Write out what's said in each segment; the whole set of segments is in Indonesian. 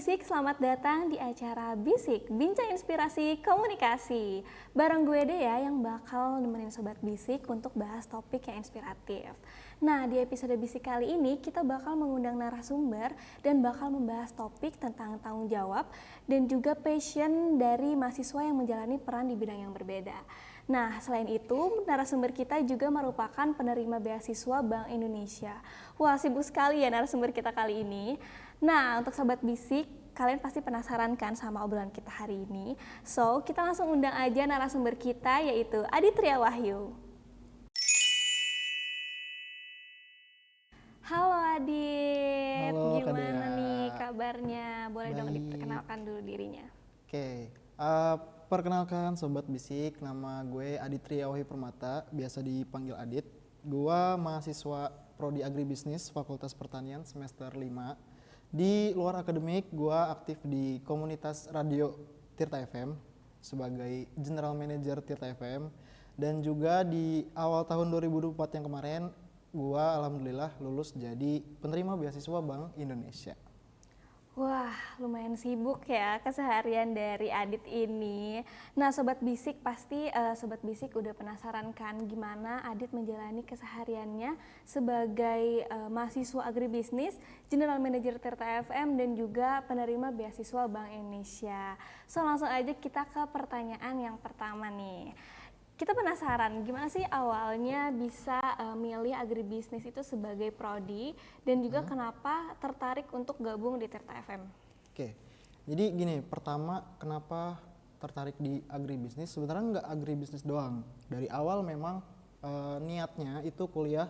Bisik, selamat datang di acara Bisik, Bincang Inspirasi Komunikasi. Bareng gue Dea yang bakal nemenin Sobat Bisik untuk bahas topik yang inspiratif. Nah, di episode Bisik kali ini kita bakal mengundang narasumber dan bakal membahas topik tentang tanggung jawab dan juga passion dari mahasiswa yang menjalani peran di bidang yang berbeda. Nah, selain itu, narasumber kita juga merupakan penerima beasiswa Bank Indonesia. Wah, sibuk sekali ya narasumber kita kali ini. Nah, untuk Sobat Bisik, kalian pasti penasaran kan sama obrolan kita hari ini? So, kita langsung undang aja narasumber kita, yaitu Aditria Wahyu. Halo Adit, Halo, Kak gimana Dea. nih kabarnya? Boleh dong Baik. diperkenalkan dulu dirinya. Oke, perkenalkan Sobat Bisik, nama gue Aditria Wahyu Permata, biasa dipanggil Adit. Gua mahasiswa Prodi Agribisnis Fakultas Pertanian semester 5. Di luar akademik, gua aktif di komunitas radio Tirta FM sebagai General Manager Tirta FM. Dan juga di awal tahun 2024 yang kemarin, gua alhamdulillah lulus jadi penerima beasiswa Bank Indonesia. Wah, lumayan sibuk ya keseharian dari Adit ini. Nah, Sobat Bisik pasti Sobat Bisik udah penasaran kan gimana Adit menjalani kesehariannya sebagai mahasiswa agribisnis, General Manager Tirta FM dan juga penerima beasiswa Bank Indonesia. So, langsung aja kita ke pertanyaan yang pertama nih. Kita penasaran gimana sih awalnya bisa milih agribisnis itu sebagai prodi dan juga kenapa tertarik untuk gabung di Tirta FM? Oke, jadi gini, pertama kenapa tertarik di agribisnis? Sebenarnya nggak agribisnis doang. Dari awal memang niatnya itu kuliah,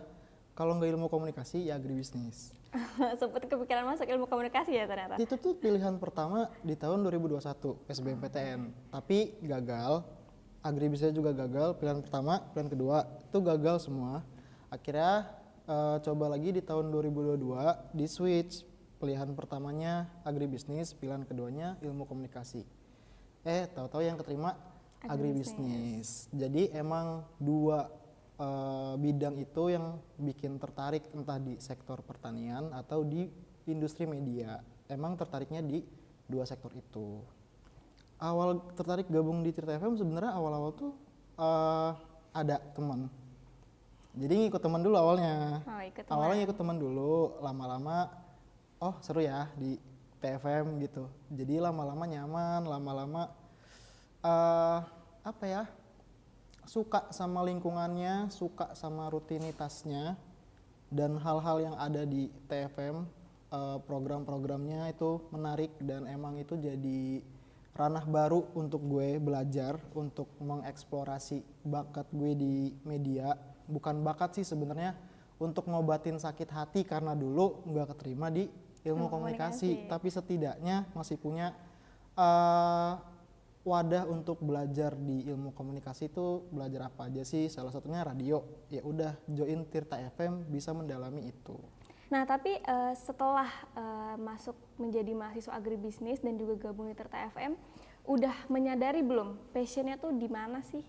kalau nggak ilmu komunikasi ya agribisnis. Sempat kepikiran masuk ilmu komunikasi ya ternyata? Itu tuh pilihan pertama di tahun 2021 SBMPTN, tapi gagal. Agribisnisnya juga gagal, pilihan pertama, pilihan kedua itu gagal semua. Akhirnya coba lagi di tahun 2022 di switch, pilihan pertamanya agribisnis, pilihan keduanya ilmu komunikasi. Tahu-tahu yang keterima agribisnis. Jadi emang dua bidang itu yang bikin tertarik, entah di sektor pertanian atau di industri media. Emang tertariknya di dua sektor itu. Awal tertarik gabung di Tirta FM sebenarnya awal-awal tuh ada teman. Jadi ngikut teman dulu awalnya. Awalnya ngikut teman dulu, lama-lama oh seru ya di TFM gitu. Jadi lama-lama nyaman, lama-lama suka sama lingkungannya, suka sama rutinitasnya dan hal-hal yang ada di TFM, program-programnya itu menarik dan emang itu jadi ranah baru untuk gue belajar, untuk mengeksplorasi bakat gue di media. Bukan bakat sih sebenarnya, untuk ngobatin sakit hati karena dulu nggak keterima di ilmu komunikasi. Tapi setidaknya masih punya wadah untuk belajar di ilmu komunikasi. Itu belajar apa aja sih? Salah satunya radio. Ya udah join Tirta FM bisa mendalami itu. Nah, tapi setelah masuk menjadi mahasiswa agribisnis dan juga gabung di Tirta FM, udah menyadari belum passionnya tuh di mana sih?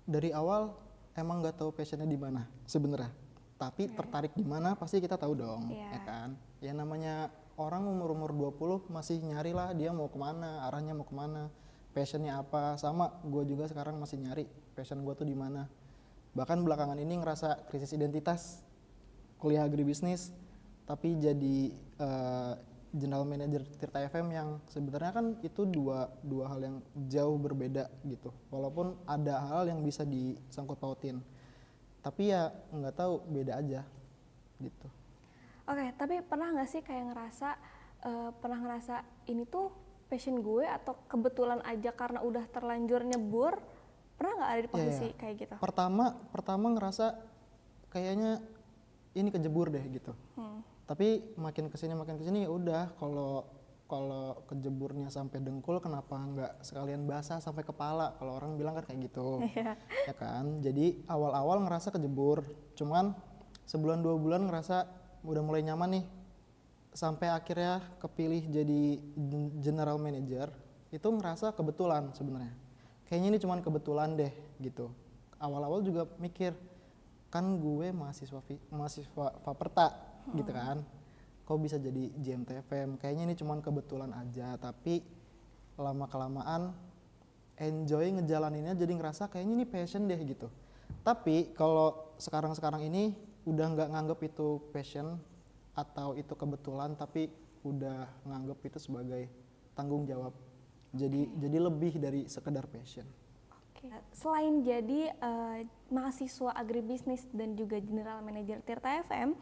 Dari awal emang nggak tahu passionnya di mana sebenarnya. Tapi tertarik di mana pasti kita tahu dong, ya kan? Ya namanya orang umur 20 masih nyari lah dia mau kemana, arahnya mau kemana, passionnya apa. Sama gue juga sekarang masih nyari passion gue tuh di mana. Bahkan belakangan ini ngerasa krisis identitas. Kuliah agribisnis tapi jadi general manager Tirta FM yang sebenarnya kan itu dua hal yang jauh berbeda gitu, walaupun ada hal yang bisa disangkut pautin tapi ya nggak tahu, beda aja gitu. Oke, tapi pernah nggak sih kayak ngerasa ini tuh passion gue atau kebetulan aja karena udah terlanjur nyebur? Pernah nggak ada di posisi kayak gitu? Pertama ngerasa kayaknya ini kejebur deh gitu. Tapi makin kesini ya udah, kalau kejeburnya sampai dengkul kenapa nggak sekalian basah sampai kepala, kalau orang bilang kan kayak gitu. Ya kan, jadi awal-awal ngerasa kejebur, cuman sebulan 2 bulan ngerasa udah mulai nyaman nih, sampai akhirnya kepilih jadi general manager. Itu ngerasa kebetulan sebenarnya, kayaknya ini cuman kebetulan deh gitu. Awal-awal juga mikir, kan gue mahasiswa Faperta gitu kan, kok bisa jadi JMTFM, kayaknya ini cuman kebetulan aja, tapi lama-kelamaan enjoy ngejalaninnya, jadi ngerasa kayaknya ini passion deh gitu. Tapi kalau sekarang-sekarang ini udah nggak nganggep itu passion atau itu kebetulan, tapi udah nganggep itu sebagai tanggung jawab. Jadi lebih dari sekedar passion. Oke. Selain jadi mahasiswa agribisnis dan juga general manager Tirta FM,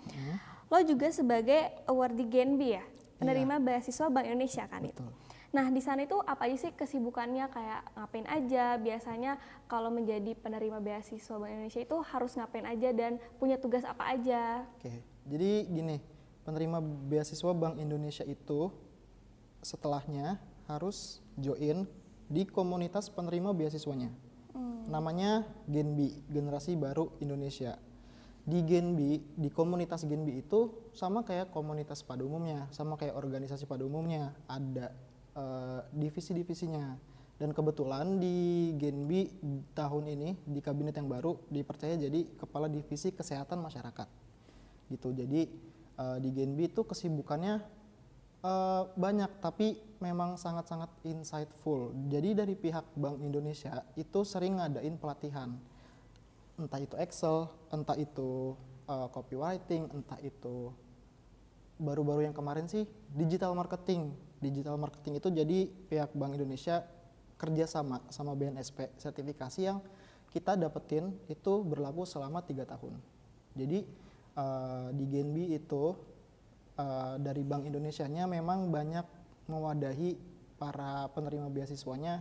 lo juga sebagai awardee Genbi ya, penerima beasiswa Bank Indonesia kan itu. Betul. Nah di sana itu apa aja sih kesibukannya, kayak ngapain aja? Biasanya kalau menjadi penerima beasiswa Bank Indonesia itu harus ngapain aja dan punya tugas apa aja? Oke, jadi gini, penerima beasiswa Bank Indonesia itu setelahnya harus join di komunitas penerima beasiswanya. Namanya Genbi, Generasi Baru Indonesia. Di Genbi, di komunitas Genbi itu sama kayak komunitas pada umumnya, sama kayak organisasi pada umumnya, ada divisi-divisinya. Dan kebetulan di Genbi tahun ini di kabinet yang baru dipercaya jadi kepala divisi kesehatan masyarakat. Gitu. Jadi di Genbi itu kesibukannya banyak, tapi memang sangat-sangat insightful. Jadi dari pihak Bank Indonesia itu sering ngadain pelatihan, entah itu Excel, entah itu copywriting, entah itu baru-baru yang kemarin sih digital marketing. Digital marketing itu jadi pihak Bank Indonesia kerjasama sama BNSP, sertifikasi yang kita dapetin itu berlaku selama 3 tahun. Jadi di Genbi itu dari Bank Indonesianya memang banyak mewadahi para penerima beasiswanya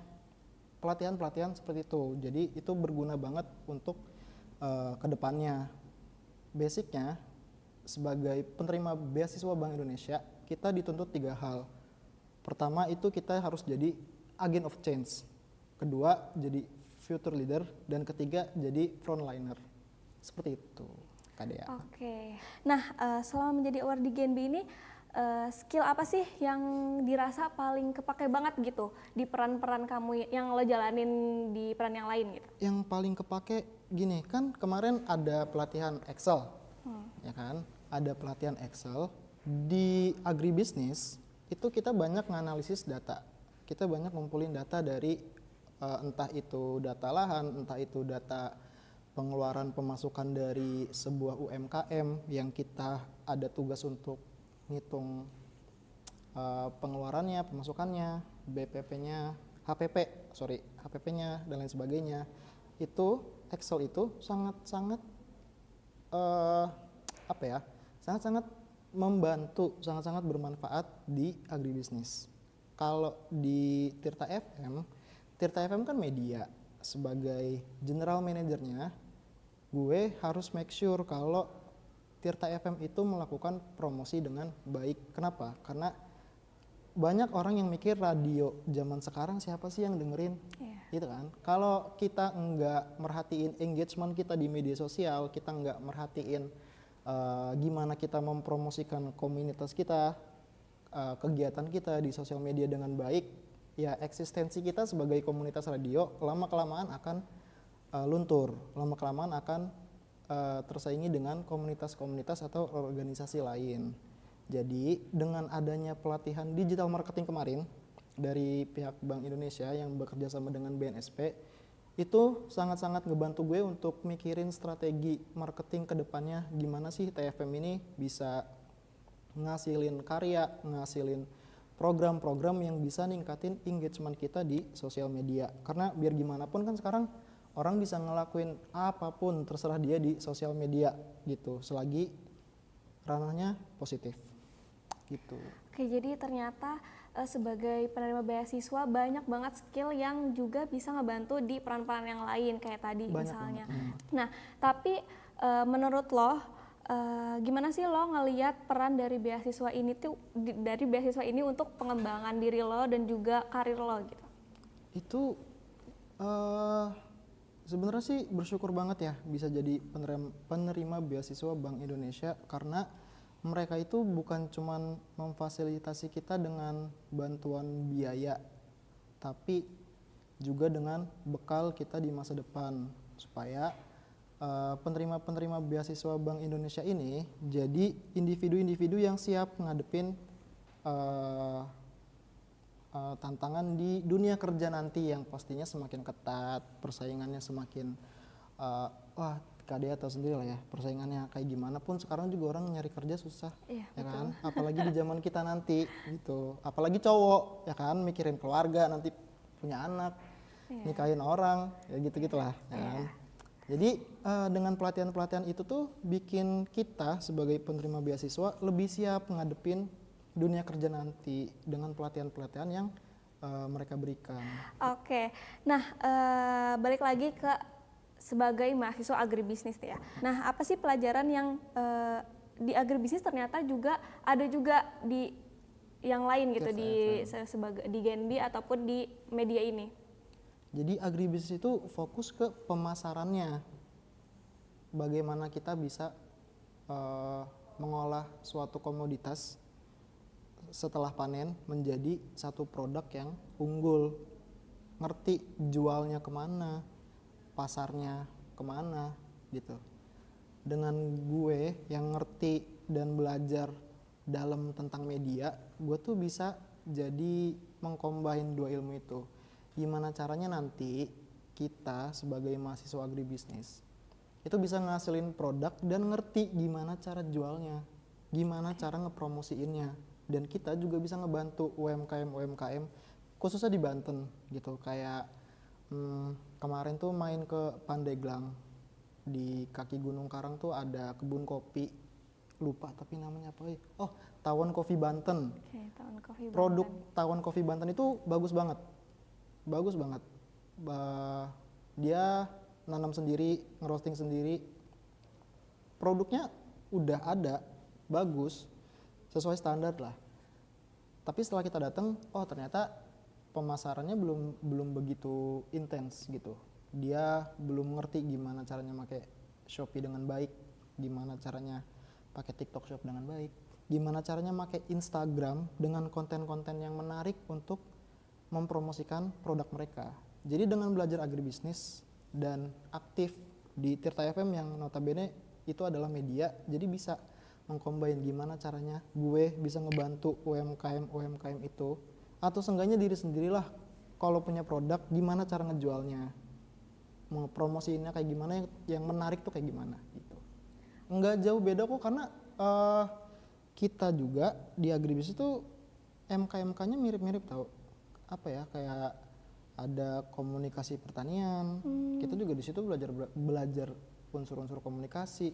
pelatihan-pelatihan seperti itu. Jadi itu berguna banget untuk kedepannya. Basicnya sebagai penerima beasiswa Bank Indonesia kita dituntut 3 hal. Pertama itu kita harus jadi agent of change. Kedua jadi future leader, dan ketiga jadi frontliner. Seperti itu, Kak Dea. Oke. Nah, selama menjadi awardee Genbi ini, skill apa sih yang dirasa paling kepake banget gitu di peran-peran kamu yang lo jalanin di peran yang lain gitu? Yang paling kepake gini, kan kemarin ada pelatihan Excel, ya kan? Ada pelatihan Excel di agribisnis itu kita banyak nganalisis data. Kita banyak ngumpulin data dari entah itu data lahan, entah itu data pengeluaran pemasukan dari sebuah UMKM yang kita ada tugas untuk ngitung pengeluarannya, pemasukannya, BPP-nya, HPP-nya dan lain sebagainya. Itu Excel itu sangat-sangat sangat-sangat membantu, sangat-sangat bermanfaat di agribisnis. Kalau di Tirta FM kan media. Sebagai general manajernya, gue harus make sure kalau Tirta FM itu melakukan promosi dengan baik. Kenapa? Karena banyak orang yang mikir radio zaman sekarang siapa sih yang dengerin, gitu kan? Kalau kita nggak merhatiin engagement kita di media sosial, kita nggak merhatiin gimana kita mempromosikan komunitas kita, kegiatan kita di sosial media dengan baik, ya eksistensi kita sebagai komunitas radio lama-kelamaan akan luntur, lama-kelamaan akan tersaingi dengan komunitas-komunitas atau organisasi lain. Jadi dengan adanya pelatihan digital marketing kemarin dari pihak Bank Indonesia yang bekerja sama dengan BNSP, itu sangat-sangat ngebantu gue untuk mikirin strategi marketing ke depannya, gimana sih TFM ini bisa ngasilin karya, ngasilin program-program yang bisa ningkatin engagement kita di sosial media. Karena biar gimana pun kan sekarang orang bisa ngelakuin apapun terserah dia di sosial media gitu, selagi ranahnya positif gitu. Oke, jadi ternyata sebagai penerima beasiswa banyak banget skill yang juga bisa ngebantu di peran-peran yang lain kayak tadi Banyak misalnya. banget. Nah, tapi menurut lo gimana sih lo ngelihat peran dari beasiswa ini untuk pengembangan diri lo dan juga karir lo gitu? Itu sebenarnya sih bersyukur banget ya bisa jadi penerima beasiswa Bank Indonesia, karena mereka itu bukan cuman memfasilitasi kita dengan bantuan biaya, tapi juga dengan bekal kita di masa depan supaya penerima-penerima beasiswa Bank Indonesia ini jadi individu-individu yang siap ngadepin eh, tantangan di dunia kerja nanti yang pastinya semakin ketat, persaingannya semakin wah KDA tahu sendiri lah ya persaingannya kayak gimana pun sekarang juga orang nyari kerja susah, Iya, ya betul. kan? Apalagi di zaman kita nanti gitu, apalagi cowok ya kan mikirin keluarga nanti punya anak, nikahin orang ya gitu-gitulah, ya kan? Jadi dengan pelatihan-pelatihan itu tuh bikin kita sebagai penerima beasiswa lebih siap ngadepin dunia kerja nanti dengan pelatihan-pelatihan yang mereka berikan. Oke, nah balik lagi ke sebagai mahasiswa agribisnis ya. Nah, apa sih pelajaran yang di agribisnis ternyata juga ada juga di yang lain gitu di Genbi ataupun di media ini? Jadi agribisnis itu fokus ke pemasarannya. Bagaimana kita bisa mengolah suatu komoditas setelah panen menjadi satu produk yang unggul. Ngerti jualnya kemana, pasarnya kemana gitu. Dengan gue yang ngerti dan belajar dalam tentang media, gue tuh bisa jadi mengcombine dua ilmu itu. Gimana caranya nanti kita sebagai mahasiswa agribisnis itu bisa ngasilin produk dan ngerti gimana cara jualnya, gimana cara ngepromosiinnya, dan kita juga bisa ngebantu UMKM khususnya di Banten gitu. Kayak kemarin tuh main ke Pandeglang, di kaki Gunung Karang tuh ada kebun kopi, lupa tapi namanya apa ya, oh Tawon Coffee Banten. Oke, Tawon Coffee Produk Banten. Tawon Coffee Banten itu bagus banget. Dia nanam sendiri, ngerosting sendiri, produknya udah ada, bagus, sesuai standar lah. Tapi setelah kita datang, oh ternyata pemasarannya belum begitu intens gitu. Dia belum ngerti gimana caranya pakai Shopee dengan baik, gimana caranya pakai TikTok Shop dengan baik, gimana caranya pakai Instagram dengan konten-konten yang menarik untuk mempromosikan produk mereka. Jadi dengan belajar agribisnis dan aktif di Tirta FM yang notabene itu adalah media, jadi bisa mengcombine gimana caranya gue bisa ngebantu UMKM itu, atau seenggaknya diri sendirilah kalau punya produk gimana cara ngejualnya, mau promosiinnya kayak gimana, yang menarik tuh kayak gimana gitu. Nggak jauh beda kok, karena kita juga di agribisnis itu MK-MK-nya mirip-mirip tau. Apa ya, kayak ada komunikasi pertanian, kita juga di situ belajar unsur-unsur komunikasi.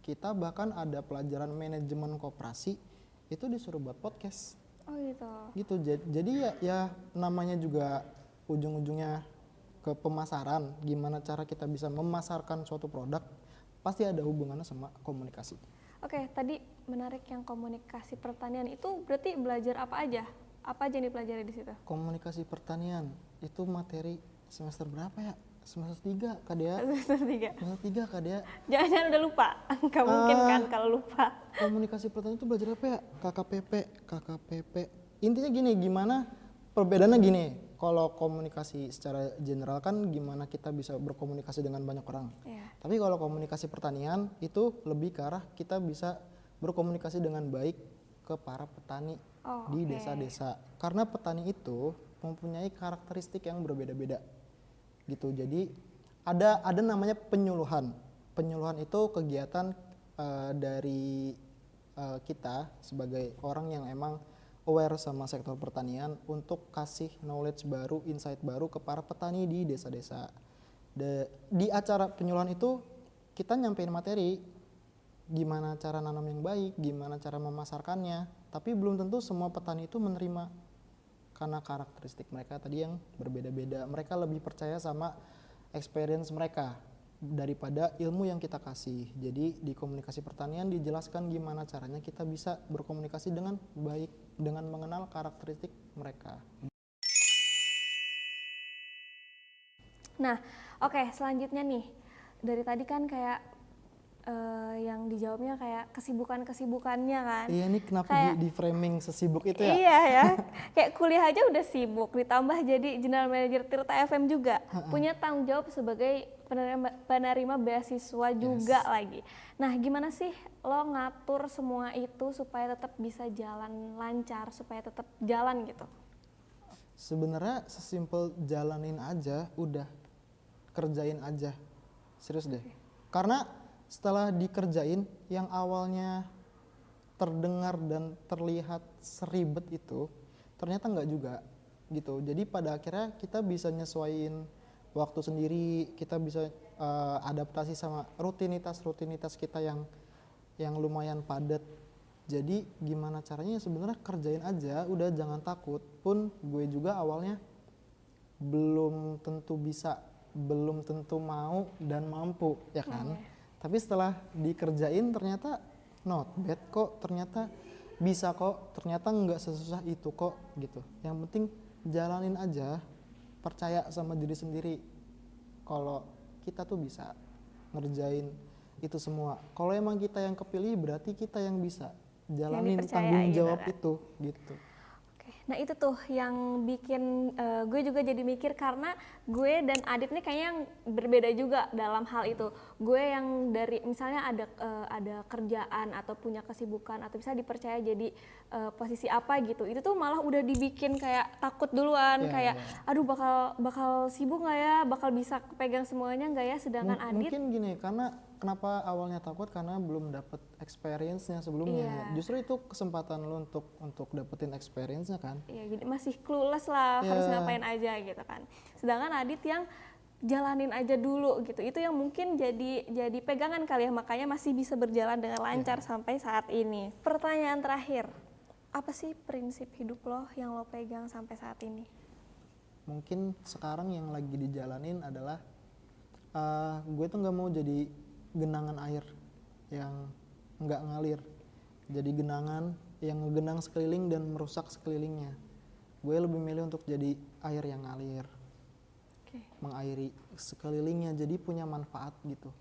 Kita bahkan ada pelajaran manajemen koperasi, itu disuruh buat podcast. Oh gitu. Gitu, jadi ya namanya juga ujung-ujungnya ke pemasaran, gimana cara kita bisa memasarkan suatu produk, pasti ada hubungannya sama komunikasi. Oke, tadi menarik yang komunikasi pertanian itu berarti belajar apa aja? Apa aja yang dipelajari di situ? Komunikasi pertanian itu materi semester berapa ya? Semester 3 KDA. Semester 3. Semester 3 KDA. Jangan-jangan udah lupa. Nggak mungkin kan kalau lupa. Komunikasi pertanian itu belajar apa ya? KKPP. Intinya gini, gimana perbedaannya gini. Kalau komunikasi secara general kan gimana kita bisa berkomunikasi dengan banyak orang. Iya. Tapi kalau komunikasi pertanian itu lebih ke arah kita bisa berkomunikasi dengan baik ke para petani di desa-desa. Karena petani itu mempunyai karakteristik yang berbeda-beda. Gitu. Jadi ada namanya penyuluhan. Penyuluhan itu kegiatan dari kita sebagai orang yang emang aware sama sektor pertanian untuk kasih knowledge baru, insight baru ke para petani di desa-desa. Di acara penyuluhan itu kita nyampein materi, gimana cara nanam yang baik, gimana cara memasarkannya, tapi belum tentu semua petani itu menerima karena karakteristik mereka tadi yang berbeda-beda. Mereka lebih percaya sama experience mereka daripada ilmu yang kita kasih. Jadi di komunikasi pertanian dijelaskan gimana caranya kita bisa berkomunikasi dengan baik dengan mengenal karakteristik mereka. Nah, oke, selanjutnya nih. Dari tadi kan kayak yang dijawabnya kayak kesibukannya kan. Iya, ini kenapa Kayak- di framing sesibuk itu ya? Iya ya, kayak kuliah aja udah sibuk, ditambah jadi General Manager Tirta FM juga, punya tanggung jawab sebagai penerima beasiswa juga lagi. Nah, gimana sih lo ngatur semua itu supaya tetap bisa jalan lancar, supaya tetap jalan gitu? Sebenarnya sesimpel jalanin aja, udah kerjain aja, serius deh. Karena setelah dikerjain, yang awalnya terdengar dan terlihat seribet itu, ternyata nggak juga gitu. Jadi pada akhirnya kita bisa nyesuaiin waktu sendiri, kita bisa adaptasi sama rutinitas kita yang lumayan padat. Jadi gimana caranya, sebenarnya kerjain aja, udah jangan takut. Pun gue juga awalnya belum tentu bisa, belum tentu mau dan mampu, ya kan. Tapi setelah dikerjain ternyata not bad kok, ternyata bisa kok, ternyata nggak sesusah itu kok gitu. Yang penting jalanin aja, percaya sama diri sendiri kalau kita tuh bisa ngerjain itu semua. Kalau emang kita yang kepilih, berarti kita yang bisa jalanin dipercaya tanggung gitu jawab kan. itu gitu. Oke, nah itu tuh yang bikin gue juga jadi mikir, karena gue dan Adit nih kayaknya yang berbeda juga dalam hal itu. Gue yang dari misalnya ada kerjaan atau punya kesibukan atau bisa dipercaya jadi posisi apa gitu, itu tuh malah udah dibikin kayak takut duluan, Iya, kayak iya. aduh bakal sibuk nggak ya, bakal bisa pegang semuanya nggak ya, sedangkan Adit Mungkin gini, karena kenapa awalnya takut, karena belum dapet experience-nya sebelumnya. Iya. Justru itu kesempatan lo untuk dapetin experience-nya kan. ya jadi masih clueless lah harus Iya. ngapain aja gitu kan. Sedangkan Adit yang jalanin aja dulu gitu. Itu yang mungkin jadi pegangan kali ya, makanya masih bisa berjalan dengan lancar sampai saat ini. Pertanyaan terakhir, apa sih prinsip hidup lo yang lo pegang sampai saat ini? Mungkin sekarang yang lagi dijalanin adalah gue tuh nggak mau jadi genangan air yang nggak ngalir, jadi genangan yang ngegenang sekeliling dan merusak sekelilingnya. Gue lebih milih untuk jadi air yang ngalir, mengairi sekelilingnya, jadi punya manfaat gitu.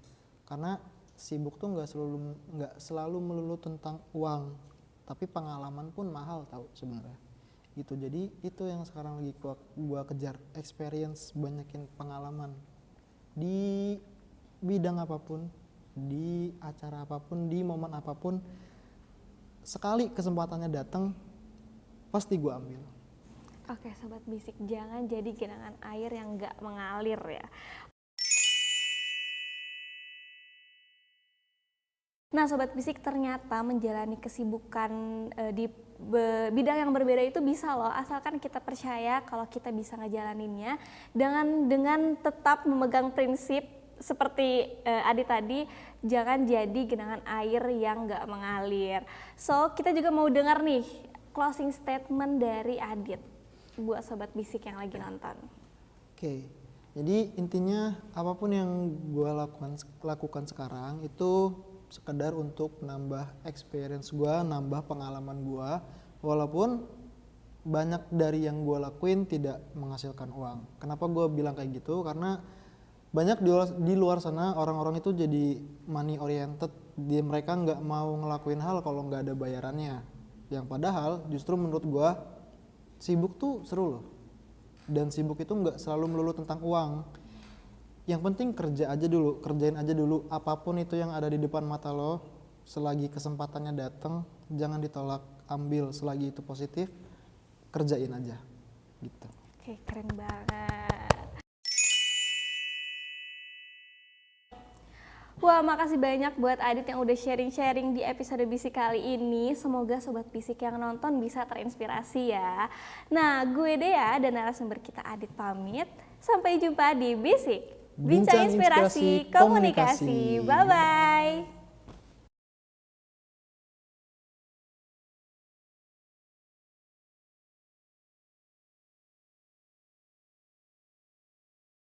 Karena sibuk tuh nggak selalu melulu tentang uang, tapi pengalaman pun mahal tahu sebenarnya gitu. Jadi itu yang sekarang lagi gua kejar, experience, banyakin pengalaman di bidang apapun, di acara apapun, di momen apapun. Sekali kesempatannya datang, pasti gua ambil. Oke Sobat Bisik, jangan jadi genangan air yang nggak mengalir ya. Nah Sobat Bisik, ternyata menjalani kesibukan di bidang yang berbeda itu bisa loh, asalkan kita percaya kalau kita bisa ngejalaninnya dengan tetap memegang prinsip seperti Adi tadi, jangan jadi genangan air yang nggak mengalir. So kita juga mau dengar nih closing statement dari Adit buat Sobat Bisik yang lagi nonton. Oke, jadi intinya apapun yang gue lakukan sekarang itu sekedar untuk nambah experience gue, nambah pengalaman gue, walaupun banyak dari yang gue lakuin tidak menghasilkan uang. Kenapa gue bilang kayak gitu? Karena banyak di luar sana orang-orang itu jadi money oriented, mereka nggak mau ngelakuin hal kalau nggak ada bayarannya. Yang padahal justru menurut gue sibuk tuh seru loh, dan sibuk itu nggak selalu melulu tentang uang. Yang penting kerjain aja dulu apapun itu yang ada di depan mata lo. Selagi kesempatannya datang, jangan ditolak, ambil. Selagi itu positif, kerjain aja gitu. Oke, keren banget. Wah, makasih banyak buat Adit yang udah sharing-sharing di episode Bisik kali ini. Semoga Sobat Bisik yang nonton bisa terinspirasi ya. Nah, gue Dea dan narasumber kita Adit pamit. Sampai jumpa di Bisik. Bincang Inspirasi Komunikasi. Bye-bye.